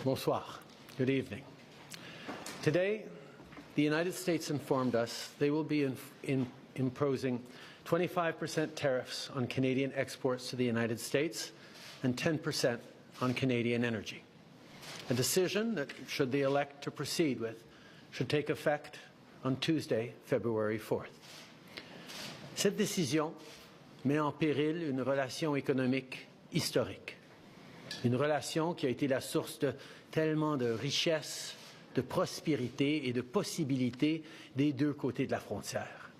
Bonsoir. Good evening. Today, the United States informed us they will be imposing 25% tariffs on Canadian exports to the United States and 10% on Canadian energy. A decision that, should they elect to proceed with, should take effect on Tuesday, February 4th. Cette décision met en péril une relation économique historique. Une relation qui a été la source de tellement de richesses, de prospérité et de possibilités des deux côtés de la frontière.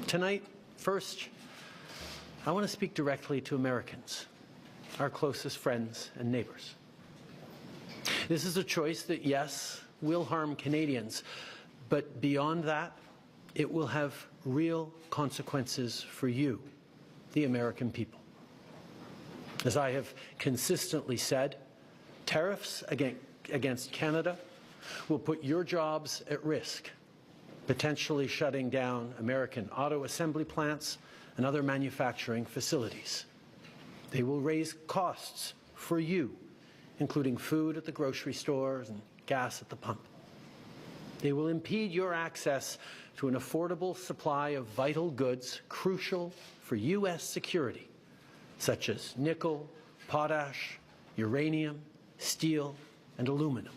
Tonight, first, I want to speak directly to Americans, our closest friends and neighbors. This is a choice that, yes, will harm Canadians, but beyond that, it will have real consequences for you, the American people. As I have consistently said, tariffs against Canada will put your jobs at risk, potentially shutting down American auto assembly plants and other manufacturing facilities. They will raise costs for you, including food at the grocery stores and gas at the pump. They will impede your access to an affordable supply of vital goods crucial for U.S. security, such as nickel, potash, uranium, steel, and aluminum.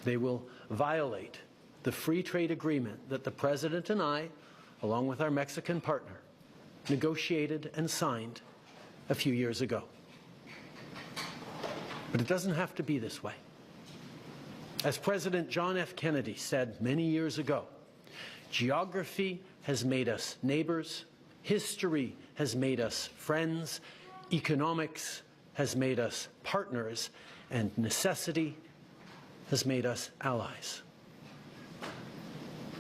They will violate the free trade agreement that the President and I, along with our Mexican partner, negotiated and signed a few years ago. But it doesn't have to be this way. As President John F. Kennedy said many years ago, geography has made us neighbors, history has made us friends, economics has made us partners, and necessity has made us allies.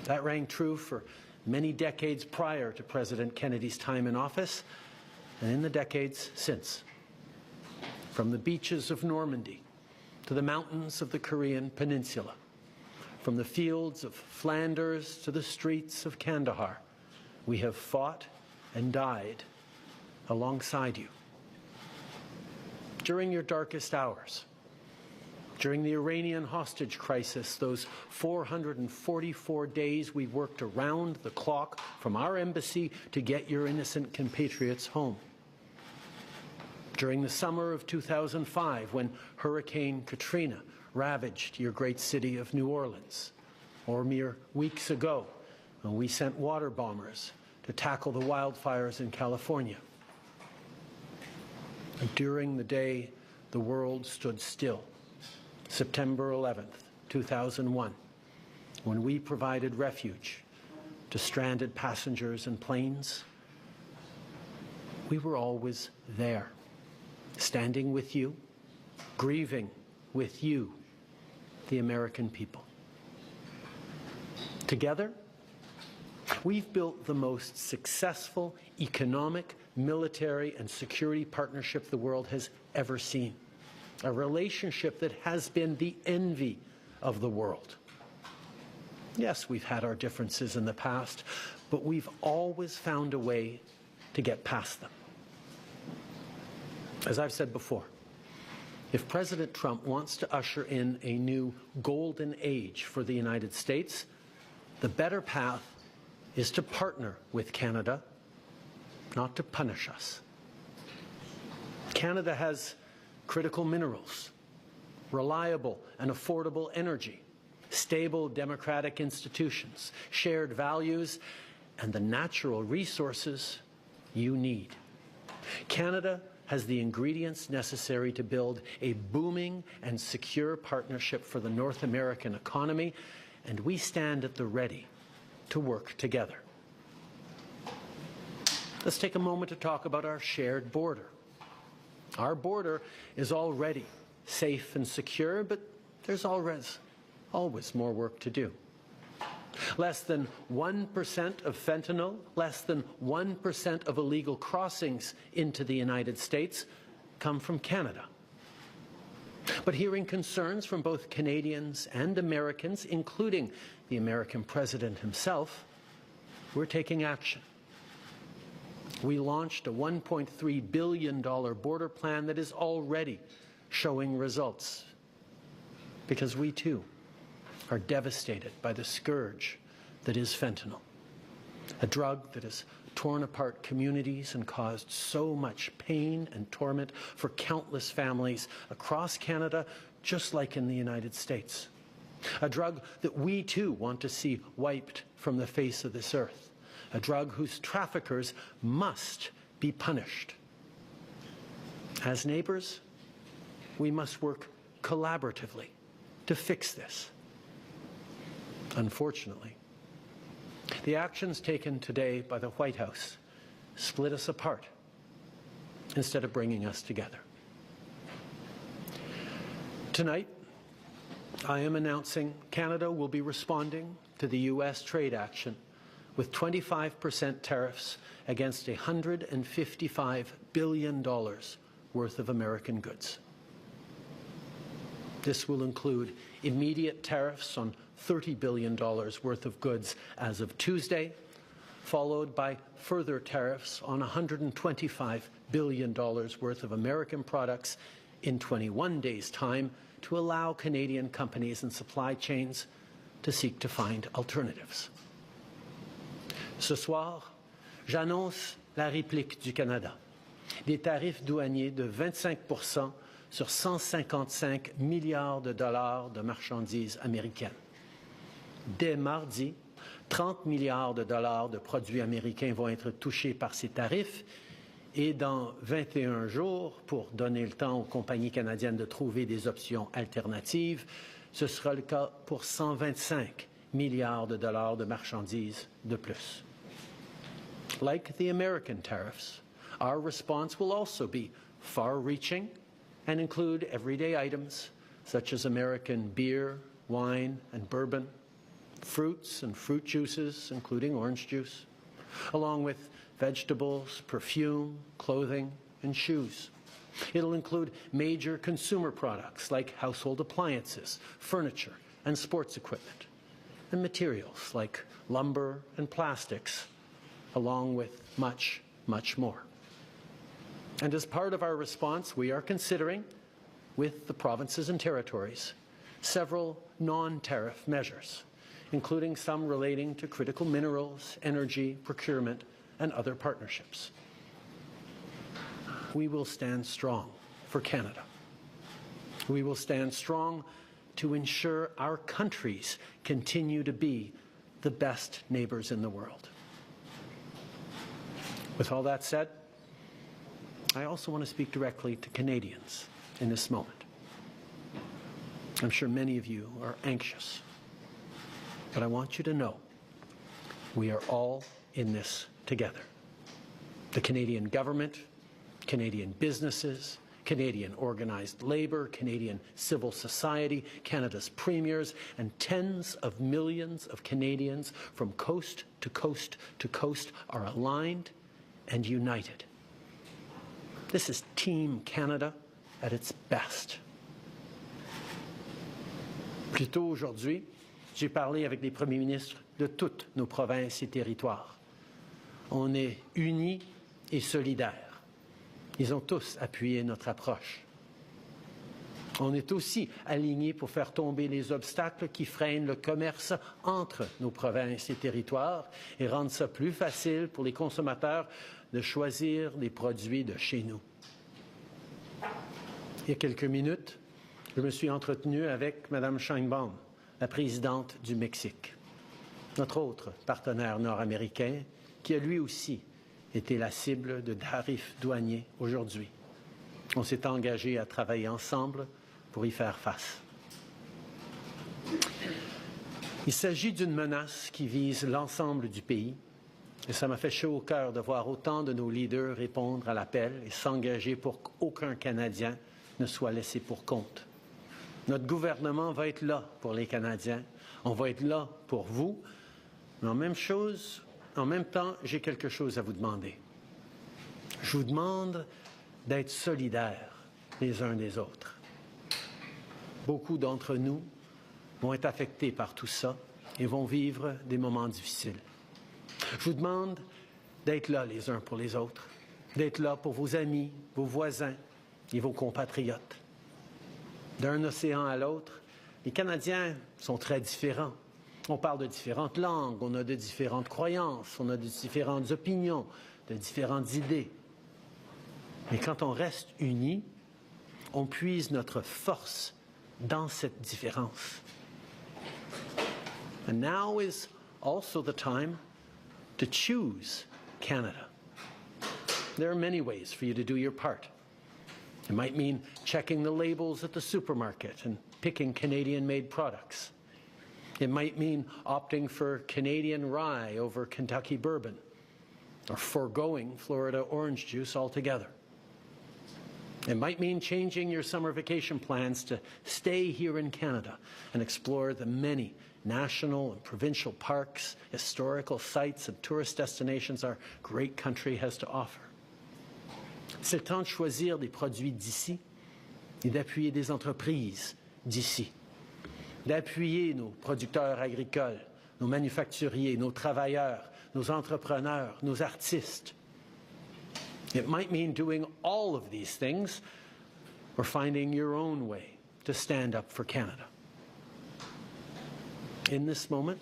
That rang true for many decades prior to President Kennedy's time in office and in the decades since. From the beaches of Normandy to the mountains of the Korean Peninsula, from the fields of Flanders to the streets of Kandahar, we have fought and died alongside you. During your darkest hours, during the Iranian hostage crisis, those 444 days we worked around the clock from our embassy to get your innocent compatriots home. During the summer of 2005, when Hurricane Katrina ravaged your great city of New Orleans, or mere weeks ago, when we sent water bombers to tackle the wildfires in California. And during the day the world stood still, September 11th, 2001, when we provided refuge to stranded passengers and planes, we were always there, standing with you, grieving with you, the American people. Together, we've built the most successful economic, military, and security partnership the world has ever seen. A relationship that has been the envy of the world. Yes, we've had our differences in the past, but we've always found a way to get past them. As I've said before, if President Trump wants to usher in a new golden age for the United States, the better path is to partner with Canada, not to punish us. Canada has critical minerals, reliable and affordable energy, stable democratic institutions, shared values, and the natural resources you need. Canada has the ingredients necessary to build a booming and secure partnership for the North American economy, and we stand at the ready to work together. Let's take a moment to talk about our shared border. Our border is already safe and secure, but there's always more work to do. Less than 1% of fentanyl, less than 1% of illegal crossings into the United States come from Canada. But hearing concerns from both Canadians and Americans, including the American president himself, we're taking action. We launched a $1.3 billion border plan that is already showing results, because we too are devastated by the scourge that is fentanyl, a drug that has torn apart communities and caused so much pain and torment for countless families across Canada, just like in the United States. A drug that we too want to see wiped from the face of this earth. A drug whose traffickers must be punished. As neighbors, we must work collaboratively to fix this. Unfortunately, the actions taken today by the White House split us apart instead of bringing us together. Tonight, I am announcing Canada will be responding to the U.S. trade action with 25% tariffs against $155 billion worth of American goods. This will include immediate tariffs on $30 billion worth of goods as of Tuesday, followed by further tariffs on $125 billion worth of American products in 21 days' time to allow Canadian companies and supply chains to seek to find alternatives. Ce soir, j'annonce la réplique du Canada. Des tarifs douaniers de 25% sur 155 milliards de dollars de marchandises américaines. Dès mardi, 30 milliards de dollars de produits américains vont être touchés par ces tarifs et dans 21 jours, pour donner le temps aux compagnies canadiennes de trouver des options alternatives, ce sera le cas pour 125 milliards de dollars de marchandises de plus. Like the American tariffs, our response will also be far-reaching and include everyday items such as American beer, wine, and bourbon, fruits and fruit juices, including orange juice, along with vegetables, perfume, clothing, and shoes. It'll include major consumer products like household appliances, furniture, and sports equipment, and materials like lumber and plastics, along with much, much more. And as part of our response, we are considering, with the provinces and territories, several non-tariff measures, including some relating to critical minerals, energy, procurement, and other partnerships. We will stand strong for Canada. We will stand strong to ensure our countries continue to be the best neighbors in the world. With all that said, I also want to speak directly to Canadians in this moment. I'm sure many of you are anxious, but I want you to know we are all in this together. The Canadian government, Canadian businesses, Canadian organized labour, Canadian civil society, Canada's premiers, and tens of millions of Canadians from coast to coast to coast are aligned and united. This is Team Canada at its best. Plus tôt aujourd'hui, j'ai parlé avec les premiers ministres de toutes nos provinces et territoires. On est unis et solidaires. Ils ont tous appuyé notre approche. On est aussi alignés pour faire tomber les obstacles qui freinent le commerce entre nos provinces et territoires et rendre ça plus facile pour les consommateurs de choisir les produits de chez nous. Il y a quelques minutes, je me suis entretenu avec Mme Sheinbaum, la présidente du Mexique, notre autre partenaire nord-américain, qui a lui aussi été la cible de tarifs douaniers aujourd'hui. On s'est engagé à travailler ensemble pour y faire face. Il s'agit d'une menace qui vise l'ensemble du pays et ça m'a fait chaud au cœur de voir autant de nos leaders répondre à l'appel et s'engager pour qu'aucun Canadien ne soit laissé pour compte. Notre gouvernement va être là pour les Canadiens, on va être là pour vous, mais en même temps, j'ai quelque chose à vous demander. Je vous demande d'être solidaires les uns des autres. Beaucoup d'entre nous vont être affectés par tout ça et vont vivre des moments difficiles. Je vous demande d'être là les uns pour les autres, d'être là pour vos amis, vos voisins et vos compatriotes. D'un océan à l'autre, les Canadiens sont très différents. On parle de différentes langues, on a de différentes croyances, on a de différentes opinions, de différentes idées. Mais quand on reste unis, on puise notre force dans cette différence. And now is also the time to choose Canada. There are many ways for you to do your part. It might mean checking the labels at the supermarket and picking Canadian-made products. It might mean opting for Canadian rye over Kentucky bourbon, or foregoing Florida orange juice altogether. It might mean changing your summer vacation plans to stay here in Canada and explore the many national and provincial parks, historical sites, and tourist destinations our great country has to offer. C'est le temps de choisir des produits d'ici et d'appuyer des entreprises d'ici, d'appuyer nos producteurs agricoles, nos manufacturiers, nos travailleurs, nos entrepreneurs, nos artistes. It might mean doing all of these things or finding your own way to stand up for Canada. In this moment,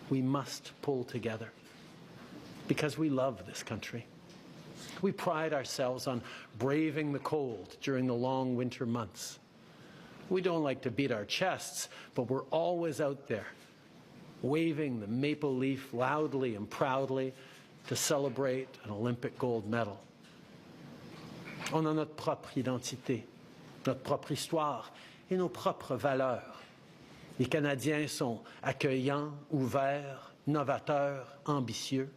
we must pull together because we love this country. We pride ourselves on braving the cold during the long winter months. We don't like to beat our chests, but we're always out there, waving the maple leaf loudly and proudly to celebrate an Olympic gold medal. On a notre propre identité, notre propre histoire et nos propres valeurs. Les Canadiens sont accueillants, ouverts, novateurs, ambitieux.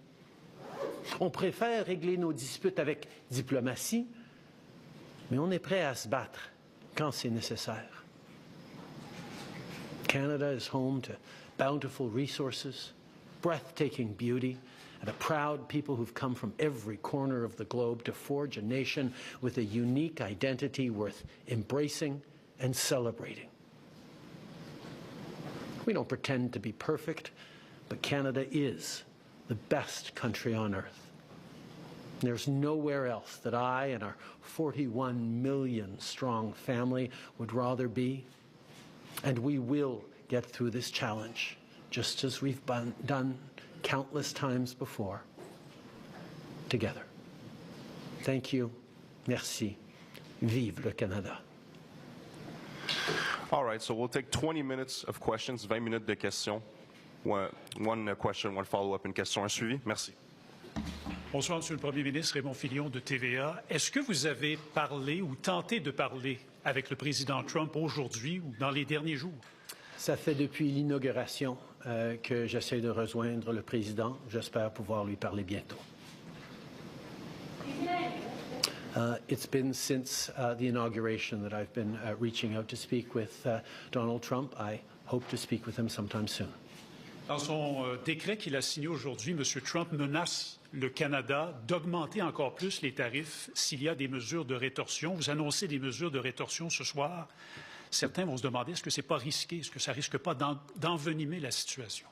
On préfère régler nos disputes avec diplomatie, mais on est prêt à se battre quand c'est nécessaire. Canada is home to bountiful resources, breathtaking beauty, and a proud people who've come from every corner of the globe to forge a nation with a unique identity worth embracing and celebrating. We don't pretend to be perfect, but Canada is the best country on earth. There's nowhere else that I and our 41 million strong family would rather be, and we will get through this challenge, just as we've done countless times before, together. Thank you. Merci. Vive le Canada. All right, so we'll take 20 minutes of questions, 20 minutes de questions. One question, one follow-up, une question, un suivi. Merci. Bonsoir, Monsieur le Premier ministre, Raymond Filion de TVA. Est-ce que vous avez parlé ou tenté de parler avec le président Trump aujourd'hui ou dans les derniers jours? Ça fait depuis l'inauguration que j'essaie de rejoindre le président. J'espère pouvoir lui parler bientôt. It's been since the inauguration that I've been reaching out to speak with Donald Trump. I hope to speak with him sometime soon. Dans son décret qu'il a signé aujourd'hui, M. Trump menace le Canada d'augmenter encore plus les tarifs s'il y a des mesures de rétorsion. Vous annoncez des mesures de rétorsion ce soir. Certains vont se demander est-ce que ce n'est pas risqué, est-ce que ça ne risque pas d'envenimer la situation?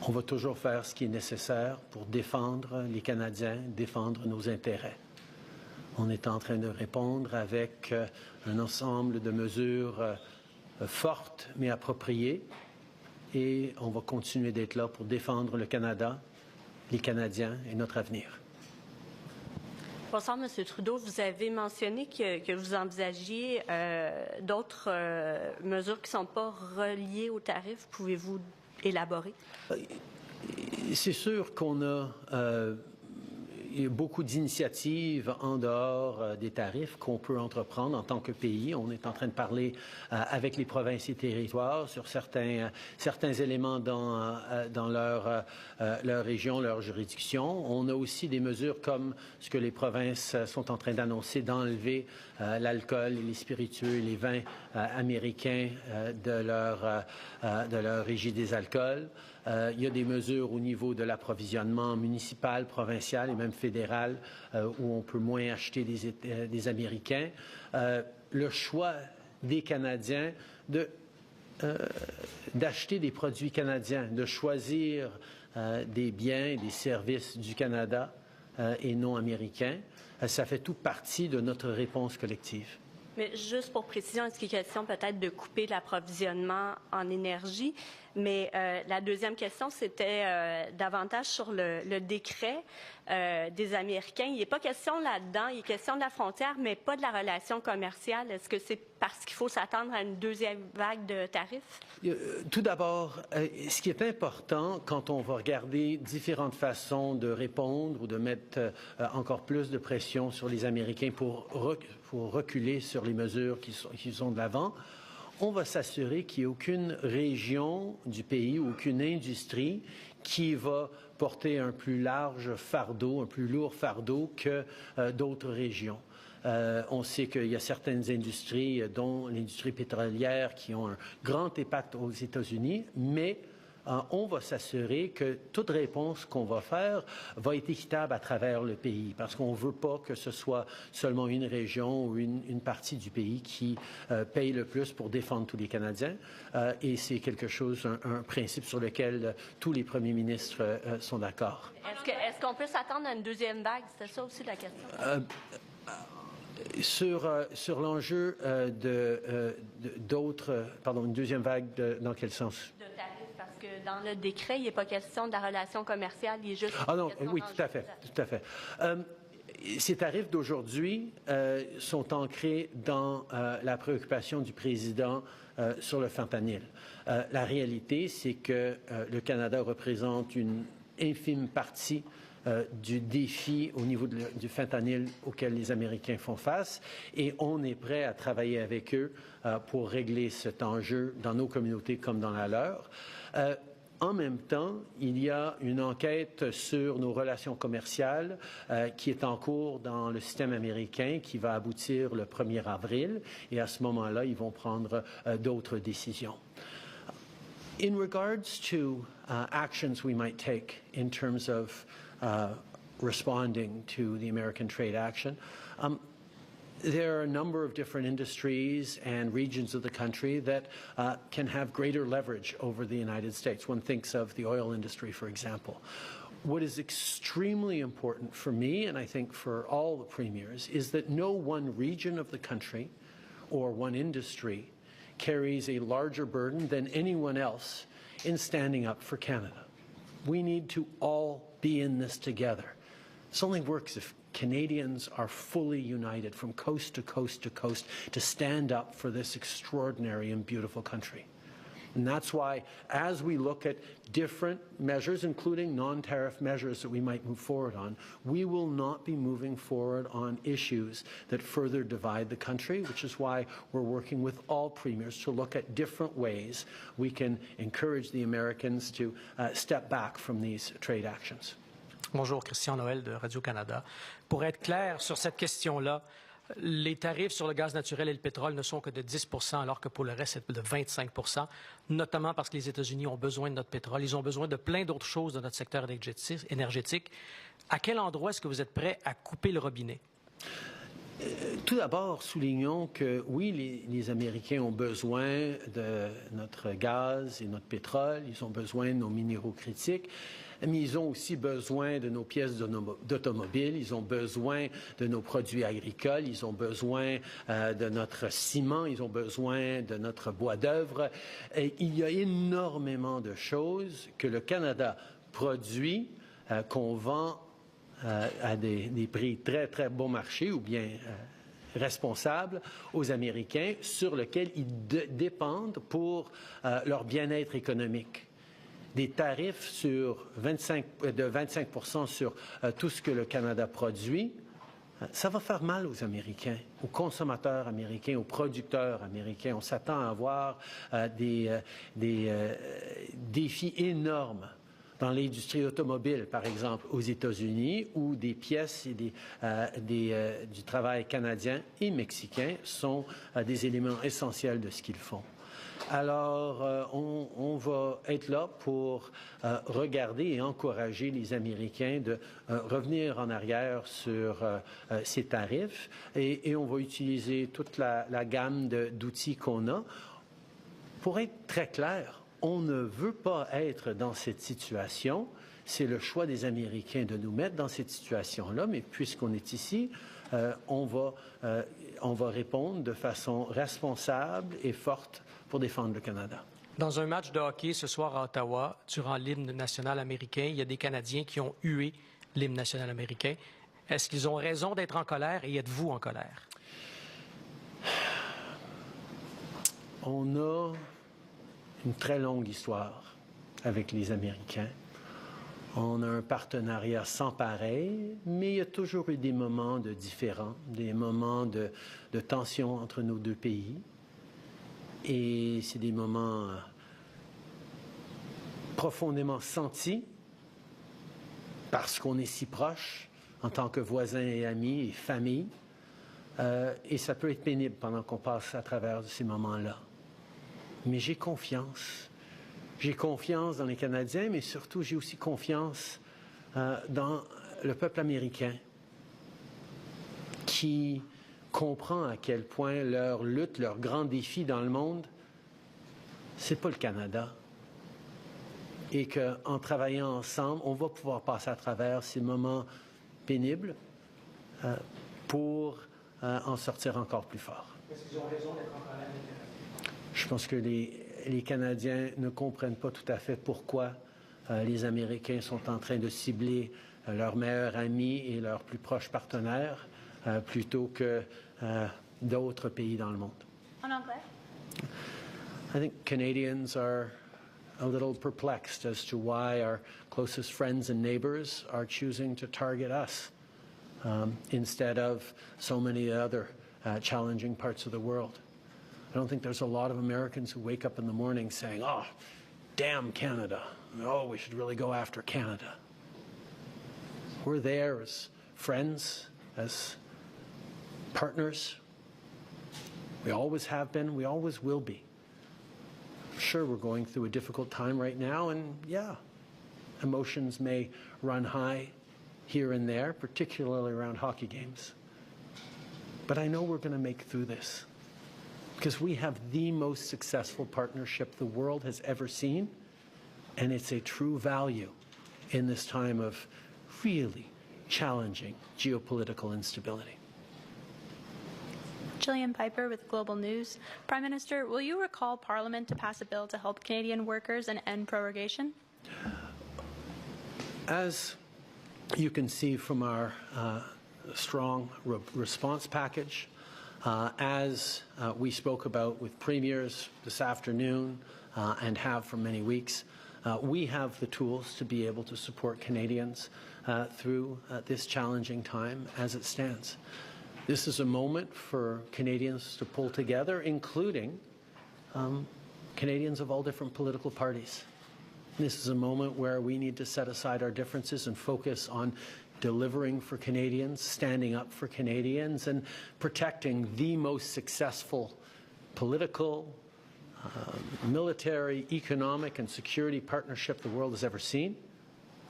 On va toujours faire ce qui est nécessaire pour défendre les Canadiens, défendre nos intérêts. On est en train de répondre avec un ensemble de mesures fortes mais appropriées et on va continuer d'être là pour défendre le Canada, les Canadiens et notre avenir. Bonsoir, M. Trudeau. Vous avez mentionné que vous envisagiez d'autres mesures qui ne sont pas reliées aux tarifs. Pouvez-vous élaborer? C'est sûr qu'on a beaucoup d'initiatives en dehors des tarifs qu'on peut entreprendre en tant que pays. On est en train de parler avec les provinces et territoires sur certains éléments dans leur région, leur juridiction. On a aussi des mesures comme ce que les provinces sont en train d'annoncer, d'enlever l'alcool, les spiritueux et les vins américains de leur régie des alcools. Il y a des mesures au niveau de l'approvisionnement municipal, provincial et même fédéral où on peut moins acheter des Américains. Le choix des Canadiens d'acheter des produits canadiens, de choisir des biens et des services du Canada et non américains, ça fait toute partie de notre réponse collective. Mais juste pour précision, est-ce qu'il est question peut-être de couper l'approvisionnement en énergie? Mais la deuxième question, c'était davantage sur le décret des Américains. Il n'est pas question là-dedans, il est question de la frontière, mais pas de la relation commerciale. Est-ce que c'est parce qu'il faut s'attendre à une deuxième vague de tarifs? Tout d'abord, ce qui est important quand on va regarder différentes façons de répondre ou de mettre encore plus de pression sur les Américains pour reculer sur les mesures qui sont de l'avant, on va s'assurer qu'il n'y ait aucune région du pays, aucune industrie qui va porter un plus large fardeau, un plus lourd fardeau que d'autres régions. On sait qu'il y a certaines industries, dont l'industrie pétrolière, qui ont un grand impact aux États-Unis, mais on va s'assurer que toute réponse qu'on va faire va être équitable à travers le pays, parce qu'on ne veut pas que ce soit seulement une région ou une partie du pays qui paye le plus pour défendre tous les Canadiens. Et c'est quelque chose, un principe sur lequel tous les premiers ministres sont d'accord. Est-ce qu'on peut s'attendre à une deuxième vague? C'était ça aussi la question. Sur l'enjeu une deuxième vague, dans quel sens? De tarifs, parce que dans le décret, il n'est pas question de la relation commerciale, il est juste... Ah non, oui, tout à fait. Ces tarifs d'aujourd'hui sont ancrés dans la préoccupation du président sur le fentanyl. La réalité, c'est que le Canada représente une infime partie du défi au niveau du fentanyl auquel les Américains font face, et on est prêt à travailler avec eux pour régler cet enjeu dans nos communautés comme dans la leur. En même temps, il y a une enquête sur nos relations commerciales qui est en cours dans le système américain, qui va aboutir le 1er avril, et à ce moment-là, ils vont prendre d'autres décisions. In regards to actions we might take in terms of responding to the American trade action, there are a number of different industries and regions of the country that can have greater leverage over the United States. One thinks of the oil industry, for example. What is extremely important for me, and I think for all the premiers, is that no one region of the country or one industry carries a larger burden than anyone else in standing up for Canada. We need to all be in this together. This only works if Canadians are fully united from coast to coast to coast to stand up for this extraordinary and beautiful country. And that's why, as we look at different measures, including non-tariff measures that we might move forward on, we will not be moving forward on issues that further divide the country, which is why we're working with all premiers to look at different ways we can encourage the Americans to step back from these trade actions. Bonjour, Christian Noël de Radio-Canada. Pour être clair sur cette question-là, les tarifs sur le gaz naturel et le pétrole ne sont que de 10 % alors que pour le reste, c'est de 25 %, notamment parce que les États-Unis ont besoin de notre pétrole. Ils ont besoin de plein d'autres choses dans notre secteur énergétique. À quel endroit est-ce que vous êtes prêt à couper le robinet? Tout d'abord, soulignons que oui, les Américains ont besoin de notre gaz et notre pétrole, ils ont besoin de nos minéraux critiques, mais ils ont aussi besoin de nos pièces d'automobile, ils ont besoin de nos produits agricoles, ils ont besoin de notre ciment, ils ont besoin de notre bois d'œuvre. Il y a énormément de choses que le Canada produit, qu'on vend à des prix très, très bon marché ou bien responsables aux Américains, sur lesquels ils dépendent pour leur bien-être économique. Des tarifs de 25 % sur tout ce que le Canada produit, ça va faire mal aux Américains, aux consommateurs américains, aux producteurs américains. On s'attend à avoir des défis énormes dans l'industrie automobile, par exemple, aux États-Unis, où des pièces et du travail canadien et mexicain sont des éléments essentiels de ce qu'ils font. Alors, on va être là pour regarder et encourager les Américains de revenir en arrière sur ces tarifs et on va utiliser toute la gamme d'outils qu'on a. Pour être très clair, on ne veut pas être dans cette situation. C'est le choix des Américains de nous mettre dans cette situation-là, mais puisqu'on est ici, on va répondre de façon responsable et forte pour défendre le Canada. Dans un match de hockey ce soir à Ottawa, durant l'hymne national américain, il y a des Canadiens qui ont hué l'hymne national américain. Est-ce qu'ils ont raison d'être en colère et êtes-vous en colère? On a une très longue histoire avec les Américains. On a un partenariat sans pareil, mais il y a toujours eu des moments de différends, des moments de tension entre nos deux pays. Et c'est des moments profondément sentis parce qu'on est si proches en tant que voisins et amis et famille. Et ça peut être pénible pendant qu'on passe à travers ces moments-là. Mais j'ai confiance. J'ai confiance dans les Canadiens, mais surtout j'ai aussi confiance dans le peuple américain qui comprend à quel point leur lutte, leur grand défi dans le monde, c'est pas le Canada. Et qu'en travaillant ensemble, on va pouvoir passer à travers ces moments pénibles pour en sortir encore plus fort. Est-ce qu'ils ont raison d'être en colère? Je pense que les Canadiens ne comprennent pas tout à fait pourquoi les Américains sont en train de cibler leurs meilleurs amis et leurs plus proches partenaires plutôt que d'autres pays dans le monde. En anglais? I think Canadians are a little perplexed as to why our closest friends and neighbors are choosing to target us instead of so many other challenging parts of the world. I don't think there's a lot of Americans who wake up in the morning saying, oh, damn Canada. Oh, we should really go after Canada. We're there as friends, as partners. We always have been, we always will be. Sure, we're going through a difficult time right now, and yeah, emotions may run high here and there, particularly around hockey games. But I know we're going to make it through this because we have the most successful partnership the world has ever seen, and it's a true value in this time of really challenging geopolitical instability. Gillian Piper with Global News. Prime Minister, will you recall Parliament to pass a bill to help Canadian workers and end prorogation? As you can see from our strong response package, as we spoke about with premiers this afternoon and have for many weeks, we have the tools to be able to support Canadians through this challenging time as it stands. This is a moment for Canadians to pull together, including Canadians of all different political parties. This is a moment where we need to set aside our differences and focus on delivering for Canadians, standing up for Canadians, and protecting the most successful political, military, economic, and security partnership the world has ever seen.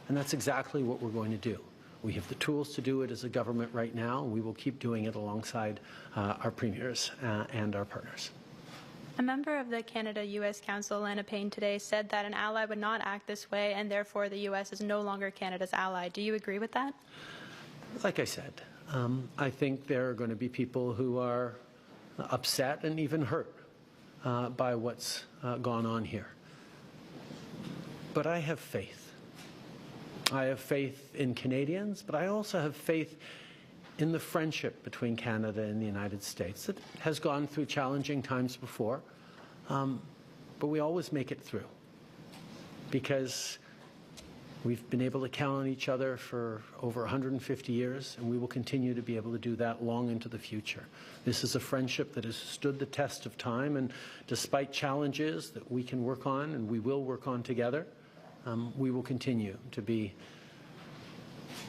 And that's exactly what we're going to do. We have the tools to do it as a government right now. We will keep doing it alongside our premiers and our partners. A member of the Canada-U.S. Council, Lana Payne, today said that an ally would not act this way and therefore the U.S. is no longer Canada's ally. Do you agree with that? Like I said, I think there are going to be people who are upset and even hurt by what's gone on here. But I have faith. I have faith in Canadians, but I also have faith in the friendship between Canada and the United States that has gone through challenging times before, but we always make it through because we've been able to count on each other for over 150 years, and we will continue to be able to do that long into the future. This is a friendship that has stood the test of time, and despite challenges that we can work on and we will work on together, we will continue to be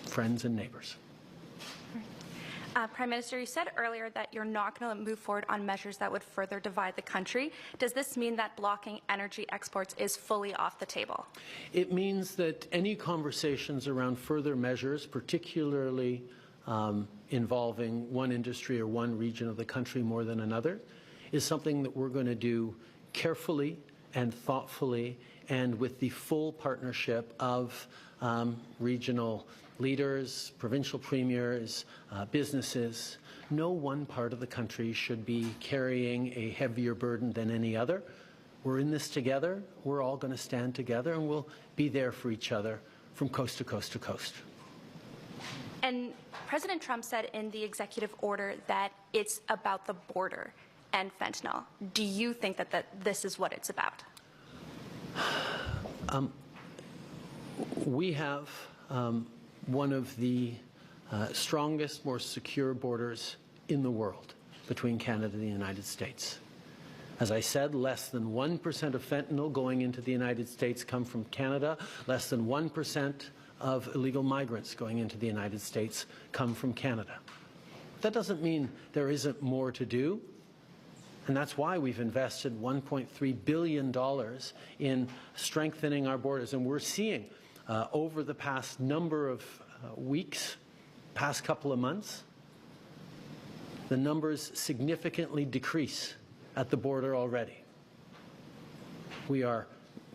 friends and neighbors. Prime Minister, you said earlier that you're not going to move forward on measures that would further divide the country. Does this mean that blocking energy exports is fully off the table? It means that any conversations around further measures, particularly involving one industry or one region of the country more than another, is something that we're going to do carefully and thoughtfully and with the full partnership of regional leaders, provincial premiers, businesses. No one part of the country should be carrying a heavier burden than any other. We're in this together. We're all going to stand together, and we'll be there for each other from coast to coast to coast. And President Trump said in the executive order that it's about the border and fentanyl. Do you think that this is what it's about? We have one of the strongest, more secure borders in the world between Canada and the United States. As I said, less than 1% of fentanyl going into the United States come from Canada. Less than 1% of illegal migrants going into the United States come from Canada. That doesn't mean there isn't more to do. And that's why we've invested $1.3 billion in strengthening our borders. And we're seeing over the past number of weeks, past couple of months, the numbers significantly decrease at the border already. We are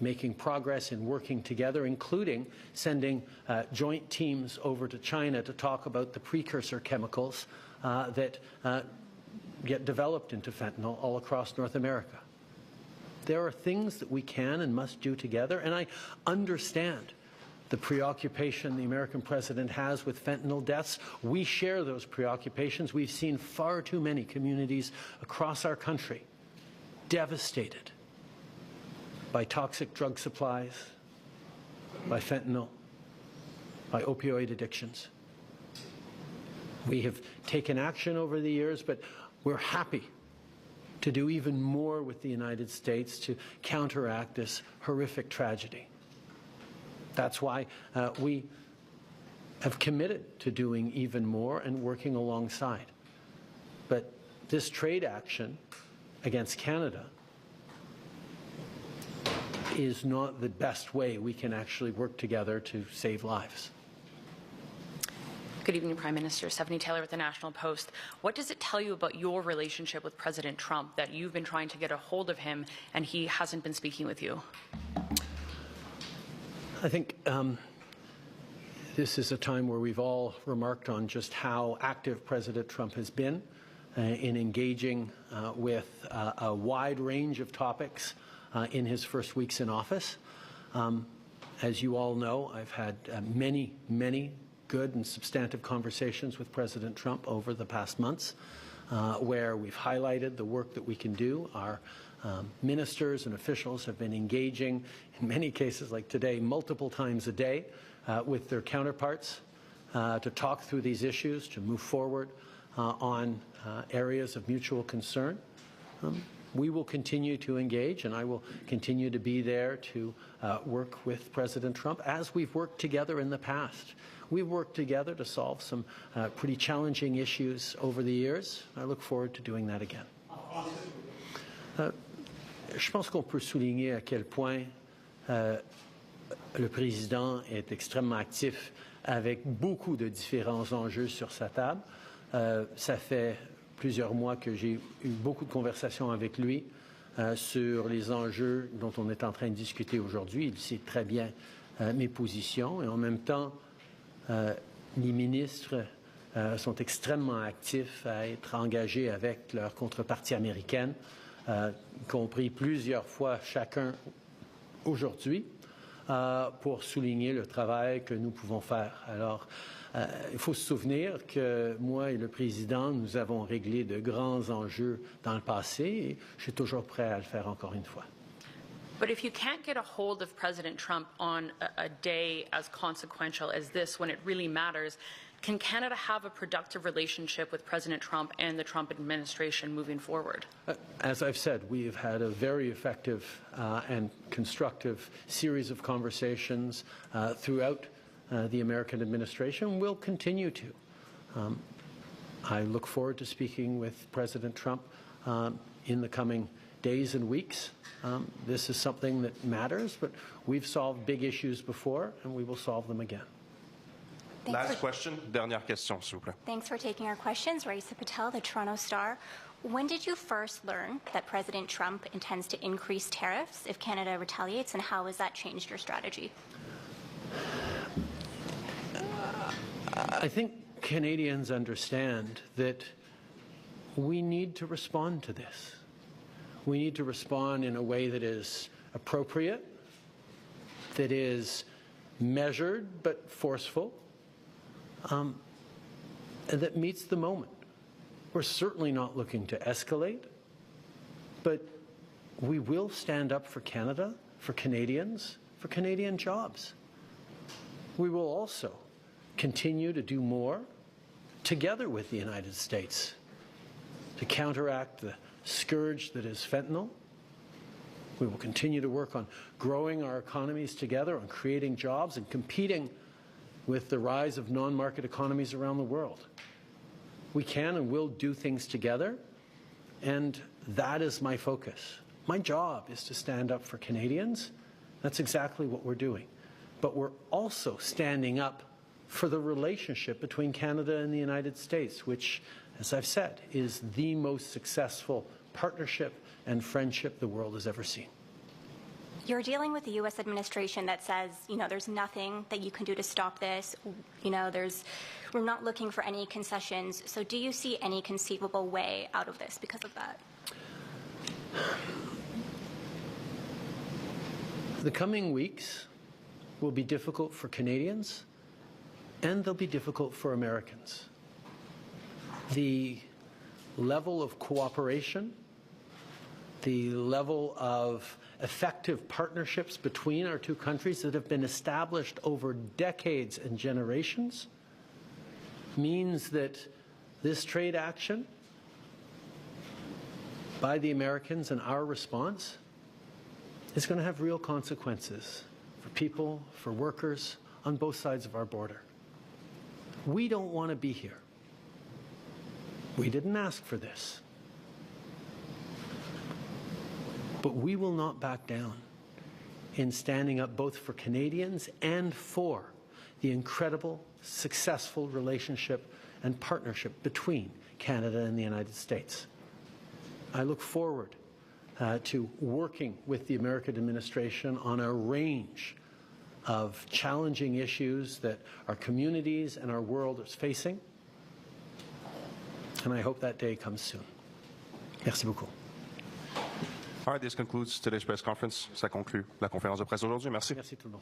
making progress in working together, including sending joint teams over to China to talk about the precursor chemicals that get developed into fentanyl all across North America. There are things that we can and must do together, and I understand the preoccupation the American president has with fentanyl deaths. We share those preoccupations. We've seen far too many communities across our country devastated by toxic drug supplies, by fentanyl, by opioid addictions. We have taken action over the years, but we're happy to do even more with the United States to counteract this horrific tragedy. That's why we have committed to doing even more and working alongside. But this trade action against Canada is not the best way we can actually work together to save lives. Good evening, Prime Minister. Stephanie Taylor with the National Post. What does it tell you about your relationship with President Trump that you've been trying to get a hold of him and he hasn't been speaking with you? I think this is a time where we've all remarked on just how active President Trump has been in engaging with a wide range of topics in his first weeks in office. As you all know, I've had many good and substantive conversations with President Trump over the past months where we've highlighted the work that we can do. Our ministers and officials have been engaging, in many cases like today, multiple times a day with their counterparts to talk through these issues, to move forward on areas of mutual concern. We will continue to engage, and I will continue to be there to work with President Trump as we've worked together in the past. We've worked together to solve some pretty challenging issues over the years. I look forward to doing that again. Je pense qu'on peut souligner à quel point le président est extrêmement actif avec beaucoup de différents enjeux sur sa table. Ça fait plusieurs mois que j'ai eu beaucoup de conversations avec lui sur les enjeux dont on est en train de discuter aujourd'hui. Il sait très bien mes positions et en même temps, les ministres sont extrêmement actifs à être engagés avec leur contrepartie américaine, y compris plusieurs fois chacun aujourd'hui, pour souligner le travail que nous pouvons faire. Alors, il faut se souvenir que moi et le président, nous avons réglé de grands enjeux dans le passé et je suis toujours prêt à le faire encore une fois. But if you can't get a hold of President Trump on a day as consequential as this, when it really matters, can Canada have a productive relationship with President Trump and the Trump administration moving forward? As I've said, we have had a very effective and constructive series of conversations throughout the American administration. We'll continue to. I look forward to speaking with President Trump in the coming days and weeks. This is something that matters, but we've solved big issues before, and we will solve them again. Last question, dernière question, s'il vous plaît. Thanks for taking our questions. Raisa Patel, the Toronto Star. When did you first learn that President Trump intends to increase tariffs if Canada retaliates, and how has that changed your strategy? I think Canadians understand that we need to respond to this. We need to respond in a way that is appropriate, that is measured but forceful, and that meets the moment. We're certainly not looking to escalate, but we will stand up for Canada, for Canadians, for Canadian jobs. We will also continue to do more together with the United States to counteract the scourge that is fentanyl. We will continue to work on growing our economies together, on creating jobs and competing with the rise of non-market economies around the world. We can and will do things together, and that is my focus. My job is to stand up for Canadians. That's exactly what we're doing. But we're also standing up for the relationship between Canada and the United States, which, as I've said, is the most successful partnership and friendship the world has ever seen. You're dealing with the U.S. administration that says, there's nothing that you can do to stop this. We're not looking for any concessions. So do you see any conceivable way out of this because of that? The coming weeks will be difficult for Canadians, and they'll be difficult for Americans. The level of cooperation, the level of effective partnerships between our two countries that have been established over decades and generations means that this trade action by the Americans and our response is going to have real consequences for people, for workers on both sides of our border. We don't want to be here. We didn't ask for this. But we will not back down in standing up both for Canadians and for the incredible, successful relationship and partnership between Canada and the United States. I look forward to working with the American administration on a range of challenging issues that our communities and our world is facing. And I hope that day comes soon. Merci beaucoup. All right, this concludes today's press conference. Ça conclut la conférence de presse aujourd'hui. Merci. Merci tout le monde.